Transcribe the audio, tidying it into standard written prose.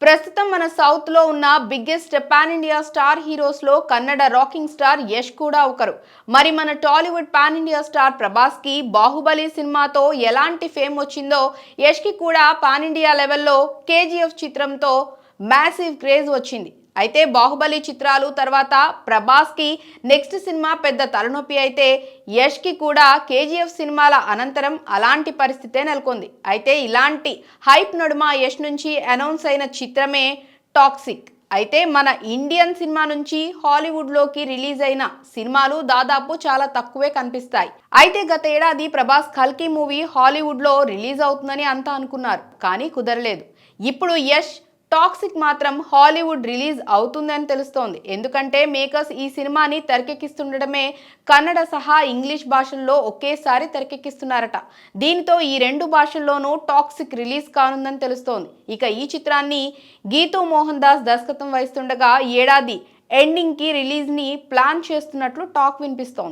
ప్రస్తుతం మన సౌత్ లో ఉన్న biggest pan India star heroes లో కన్నడ రాకింగ్ స్టార్ యష్ కూడా ఒకరు. మరి మన Tollywood pan India star Prabhas కి బాహుబలి సినిమాతో ఎలాంటి ఫేమ్ వచ్చిందో యష్ కి కూడా పాన్ ఇండియా లెవెల్లో కేజీఎఫ్ చిత్రంతో మ్యాసివ్ క్రేజ్ వచ్చింది. అయితే బాహుబలి చిత్రాలు తర్వాత ప్రభాస్ కి నెక్స్ట్ సినిమా పెద్ద తలనొప్పి అయితే యష్ కి కూడా కేజీఎఫ్ సినిమాల అనంతరం అలాంటి పరిస్థితే నెలకొంది. అయితే ఇలాంటి హైప్ నడుమ యష్ నుంచి అనౌన్స్ అయిన చిత్రమే టాక్సిక్. అయితే మన ఇండియన్ సినిమా నుంచి హాలీవుడ్లోకి రిలీజ్ అయిన సినిమాలు దాదాపు చాలా తక్కువే కనిపిస్తాయి. అయితే గత ఏడాది ప్రభాస్ కల్కి మూవీ హాలీవుడ్లో రిలీజ్ అవుతుందని అంతా అనుకున్నారు, కానీ కుదరలేదు. ఇప్పుడు యష్ టాక్సిక్ మాత్రం హాలీవుడ్ రిలీజ్ అవుతుందని తెలుస్తోంది. ఎందుకంటే మేకర్స్ ఈ సినిమాని తెరకెక్కిస్తుండడమే కన్నడ సహా ఇంగ్లీష్ భాషల్లో ఒకేసారి తెరకెక్కిస్తున్నారట. దీనితో ఈ రెండు భాషల్లోనూ టాక్సిక్ రిలీజ్ కానుందని తెలుస్తోంది. ఇక ఈ చిత్రాన్ని గీతూ మోహన్ దాస్ దర్శకత్వం వహిస్తుండగా ఏడాది ఎండింగ్ కి రిలీజ్ ని ప్లాన్ చేస్తున్నట్లు టాక్ వినిపిస్తోంది.